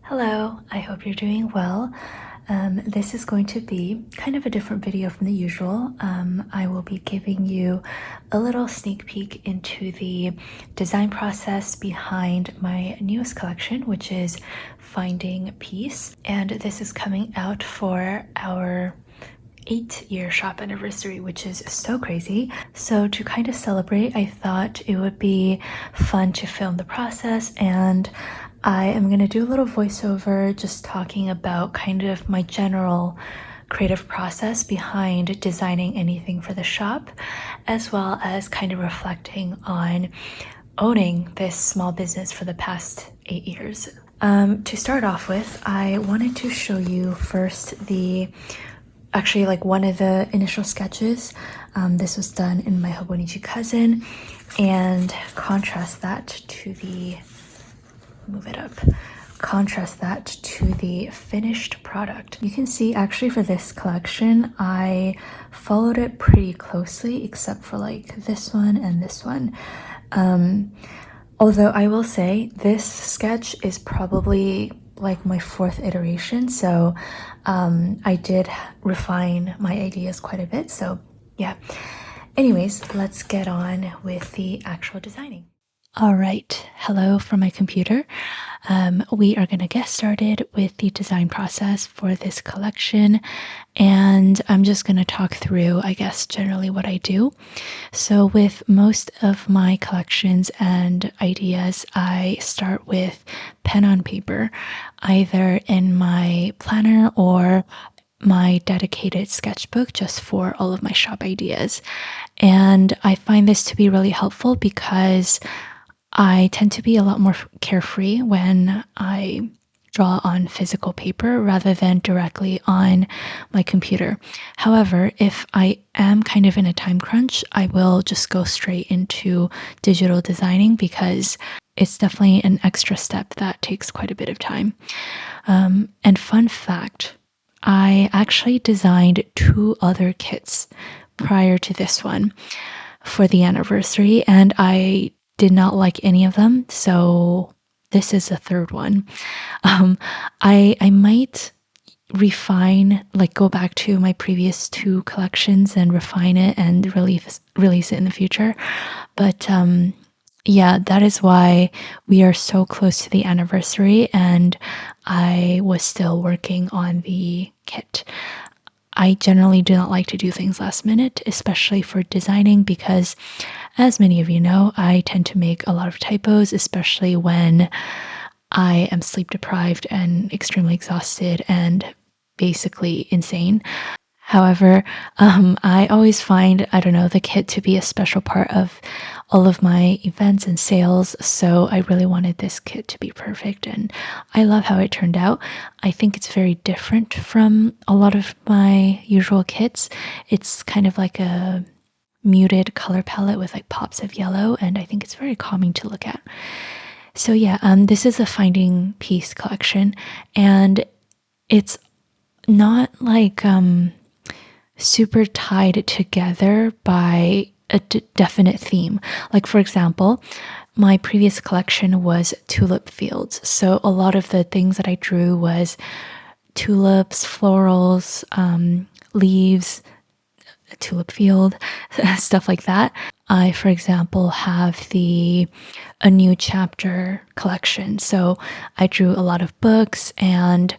Hello, I hope you're doing well. This is going to be kind of a different video from the usual. I will be giving you a little sneak peek into the design process behind my newest collection, which is Finding Peace. And this is coming out for our 8-year shop anniversary, which is so crazy. So to kind of celebrate, I thought it would be fun to film the process, and I am going to do a little voiceover just talking about kind of my general creative process behind designing anything for the shop, as well as kind of reflecting on owning this small business for the past 8 years. To start off with, I wanted to show you first one of the initial sketches. This was done in my Hobonichi cousin, and contrast that to the finished product. You can see actually for this collection, I followed it pretty closely except for like this one and this one. Although I will say this sketch is probably like my 4th iteration, so I did refine my ideas quite a bit, so yeah. Anyways, let's get on with the actual designing. All right, hello from my computer. We are going to get started with the design process for this collection, and I'm just going to talk through, I guess, generally what I do. So with most of my collections and ideas, I start with pen on paper, either in my planner or my dedicated sketchbook just for all of my shop ideas. And I find this to be really helpful because I tend to be a lot more carefree when I draw on physical paper rather than directly on my computer. However, if I am kind of in a time crunch, I will just go straight into digital designing because it's definitely an extra step that takes quite a bit of time. And fun fact, I actually designed 2 other kits prior to this one for the anniversary, and I did not like any of them, so this is the 3rd one. I might refine, like go back to my previous 2 collections and refine it and release it in the future. But yeah, that is why we are so close to the anniversary and I was still working on the kit. I generally do not like to do things last minute, especially for designing, because as many of you know, I tend to make a lot of typos, especially when I am sleep deprived and extremely exhausted and basically insane. However, I always find, I don't know, the kit to be a special part of all of my events and sales, so I really wanted this kit to be perfect, and I love how it turned out. I think it's very different from a lot of my usual kits. It's kind of like a muted color palette with like pops of yellow, and I think it's very calming to look at. So yeah, this is a Finding Peace collection, and it's not like super tied together by a definite theme. Like for example, my previous collection was tulip fields, so a lot of the things that I drew was tulips, florals, leaves, a tulip field, stuff like that. I, for example, have A New Chapter collection, so I drew a lot of books and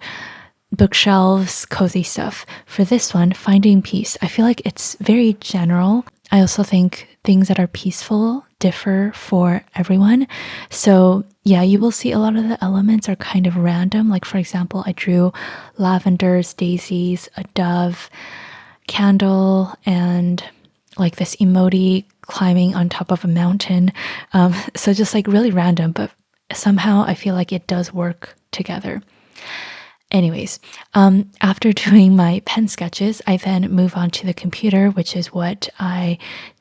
bookshelves, cozy stuff. For this one, Finding Peace, I feel like it's very general. I also think things that are peaceful differ for everyone. So yeah, you will see a lot of the elements are kind of random. Like for example, I drew lavenders, daisies, a dove, candle, and like this emoji climbing on top of a mountain. So just like really random, but somehow I feel like it does work together. Anyways, after doing my pen sketches, I then move on to the computer, which is what I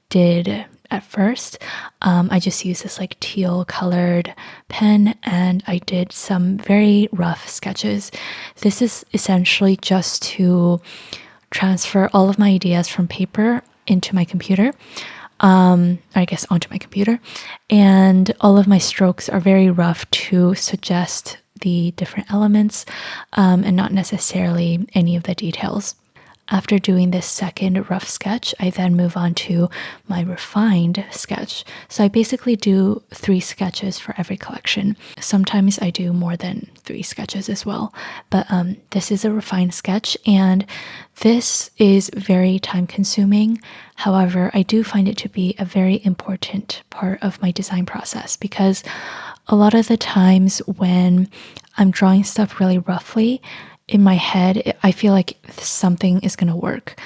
did at first. I just used this like teal colored pen and I did some very rough sketches. This is essentially just to transfer all of my ideas from paper into my computer. I guess onto my computer, and all of my strokes are very rough to suggest the different elements and not necessarily any of the details. After doing this second rough sketch, I then move on to my refined sketch. So I basically do 3 sketches for every collection. Sometimes I do more than 3 sketches as well, but this is a refined sketch, and this is very time consuming. However, I do find it to be a very important part of my design process, because a lot of the times when I'm drawing stuff really roughly, in my head, I feel like something is going to work.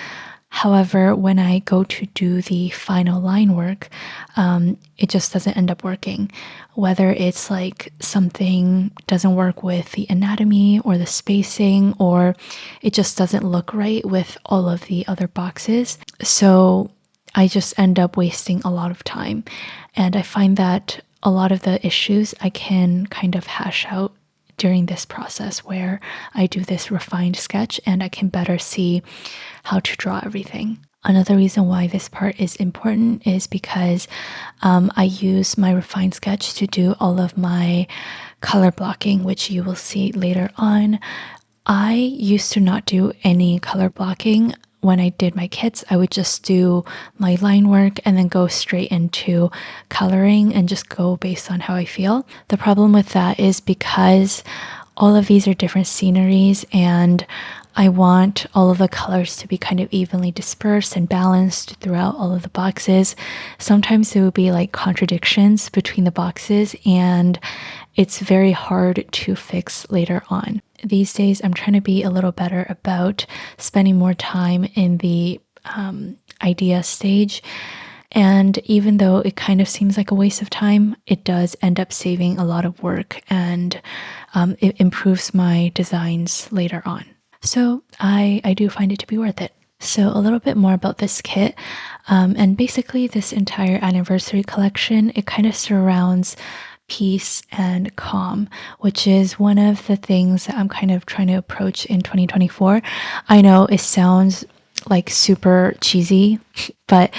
However, when I go to do the final line work, it just doesn't end up working. Whether it's like something doesn't work with the anatomy or the spacing, or it just doesn't look right with all of the other boxes. So I just end up wasting a lot of time. And I find that a lot of the issues I can kind of hash out during this process where I do this refined sketch and I can better see how to draw everything. Another reason why this part is important is because I use my refined sketch to do all of my color blocking, which you will see later on. I used to not do any color blocking. When I did my kits, I would just do my line work and then go straight into coloring and just go based on how I feel. The problem with that is because all of these are different sceneries and I want all of the colors to be kind of evenly dispersed and balanced throughout all of the boxes. Sometimes there will be like contradictions between the boxes, and it's very hard to fix later on. These days, I'm trying to be a little better about spending more time in the idea stage. And even though it kind of seems like a waste of time, it does end up saving a lot of work, and it improves my designs later on. So I do find it to be worth it. So a little bit more about this kit. And basically this entire anniversary collection, it kind of surrounds peace and calm, which is one of the things that I'm kind of trying to approach in 2024. I know it sounds like super cheesy, but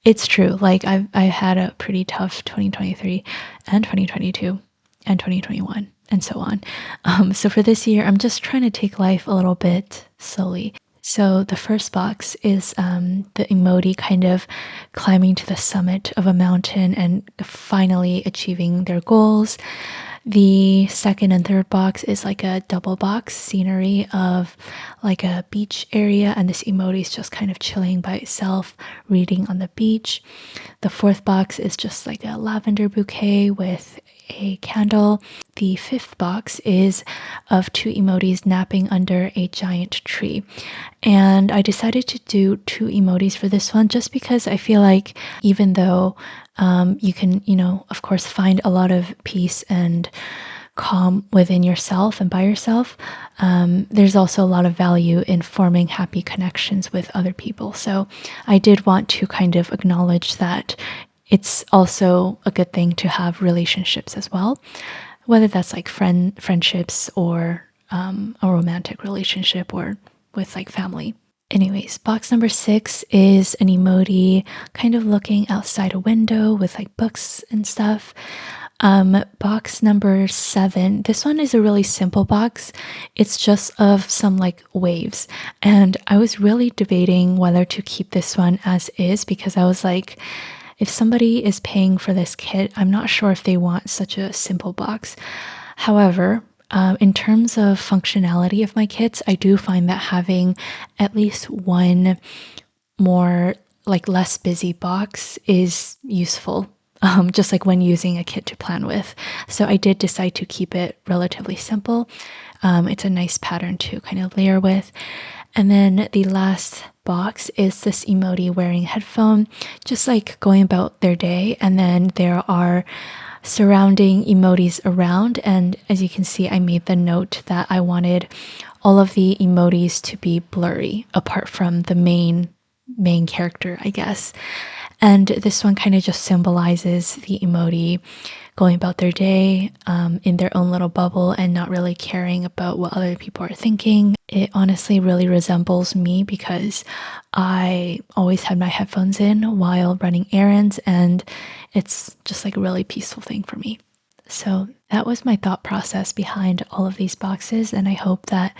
it's true. Like I had a pretty tough 2023 and 2022 and 2021 and so on. So for this year, I'm just trying to take life a little bit slowly. So the first box is the emoji kind of climbing to the summit of a mountain and finally achieving their goals. The second and third box is like a double box scenery of like a beach area, and this emoji is just kind of chilling by itself, reading on the beach. The fourth box is just like a lavender bouquet with a candle. The fifth box is of 2 emojis napping under a giant tree. And I decided to do 2 emojis for this one just because I feel like even though you can, of course, find a lot of peace and calm within yourself and by yourself, there's also a lot of value in forming happy connections with other people. So I did want to kind of acknowledge that it's also a good thing to have relationships as well, whether that's like friendships or a romantic relationship or with like family. Anyways, box number 6 is an emoji kind of looking outside a window with like books and stuff. Box number 7, this one is a really simple box. It's just of some like waves, and I was really debating whether to keep this one as is, because I was like, if somebody is paying for this kit, I'm not sure if they want such a simple box. However, in terms of functionality of my kits, I do find that having at least one more like less busy box is useful, just like when using a kit to plan with. So I did decide to keep it relatively simple. It's a nice pattern to kind of layer with. And then the last box is this emoji wearing headphone, just like going about their day. And then there are surrounding emojis around. And as you can see, I made the note that I wanted all of the emojis to be blurry apart from the main character, I guess. And this one kind of just symbolizes the emoji going about their day in their own little bubble and not really caring about what other people are thinking. It honestly really resembles me because I always had my headphones in while running errands, and it's just like a really peaceful thing for me. So that was my thought process behind all of these boxes, and I hope that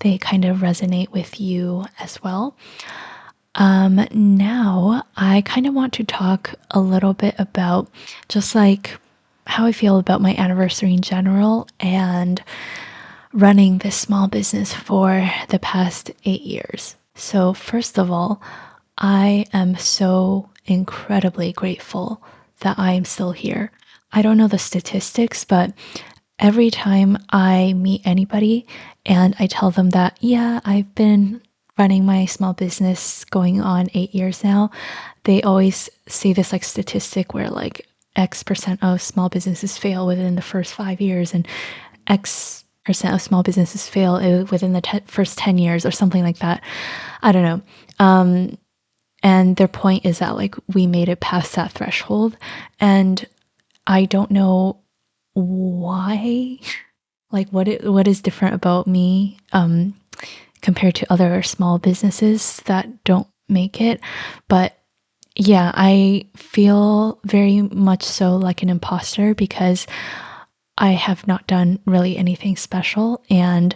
they kind of resonate with you as well. Now I kind of want to talk a little bit about just like how I feel about my anniversary in general and running this small business for the past 8 years. So first of all, I am so incredibly grateful that I am still here. I don't know the statistics, but every time I meet anybody and I tell them that, yeah, I've been running my small business going on 8 years now, they always say this like statistic where like X% of small businesses fail within the first 5 years and X% of small businesses fail within the first 10 years or something like that. I don't know. And their point is that like we made it past that threshold, and I don't know why, like what is different about me compared to other small businesses that don't make it. But yeah, I feel very much so like an imposter because I have not done really anything special, and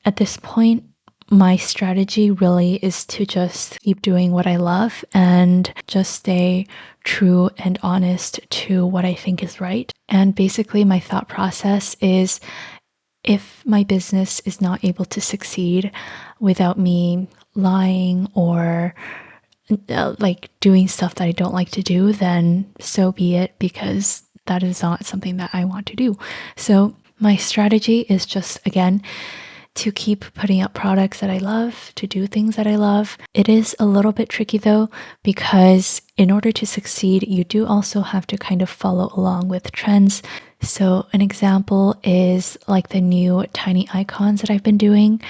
at this point my strategy really is to just keep doing what I love and just stay true and honest to what I think is right. And basically, my thought process is if my business is not able to succeed without me lying or like doing stuff that I don't like to do, then so be it, because that is not something that I want to do. So my strategy is just, again, to keep putting out products that I love, to do things that I love. It is a little bit tricky though, because in order to succeed, you do also have to kind of follow along with trends. So an example is like the new tiny icons that I've been doing.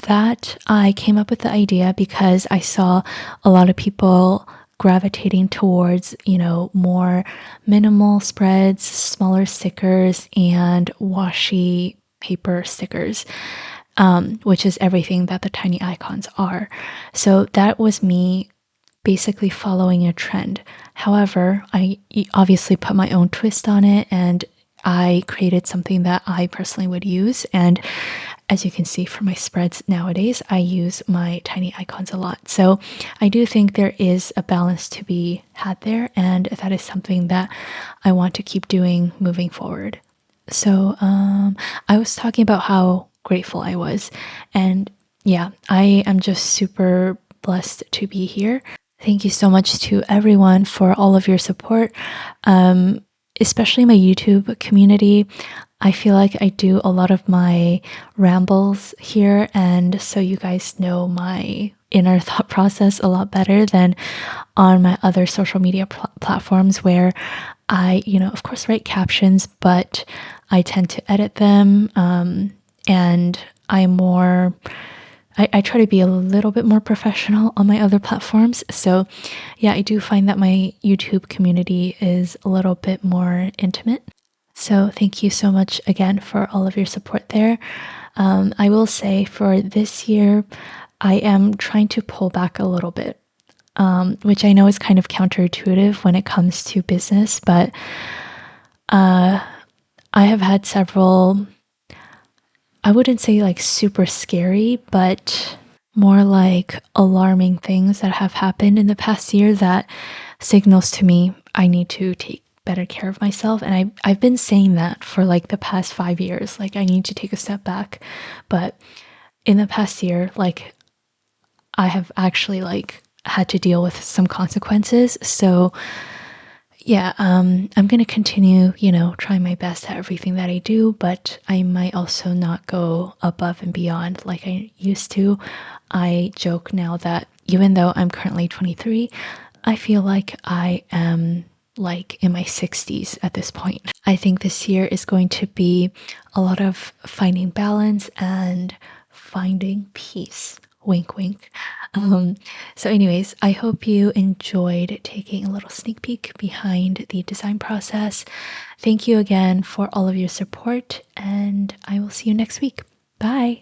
That I came up with the idea because I saw a lot of people gravitating towards, more minimal spreads, smaller stickers, and washi paper stickers, which is everything that the tiny icons are. So that was me basically following a trend. However, I obviously put my own twist on it, and I created something that I personally would use. And as you can see from my spreads nowadays, I use my tiny icons a lot. So I do think there is a balance to be had there, and that is something that I want to keep doing moving forward. So I was talking about how grateful I was, and yeah, I am just super blessed to be here. Thank you so much to everyone for all of your support, especially my YouTube community. I feel like I do a lot of my rambles here, and so you guys know my inner thought process a lot better than on my other social media platforms where I, of course, write captions, but I tend to edit them, and I try to be a little bit more professional on my other platforms. So yeah, I do find that my YouTube community is a little bit more intimate. So thank you so much again for all of your support there. I will say for this year, I am trying to pull back a little bit, which I know is kind of counterintuitive when it comes to business, but I have had several, I wouldn't say like super scary, but more like alarming things that have happened in the past year that signals to me I need to take better care of myself. And I've been saying that for like the past 5 years, like I need to take a step back. But in the past year, like I have actually like had to deal with some consequences. So yeah, I'm going to continue, trying my best at everything that I do, but I might also not go above and beyond like I used to. I joke now that even though I'm currently 23, I feel like I am like in my 60s at this point. I think this year is going to be a lot of finding balance and finding peace. Wink, wink. So anyways, I hope you enjoyed taking a little sneak peek behind the design process. Thank you again for all of your support, and I will see you next week. Bye.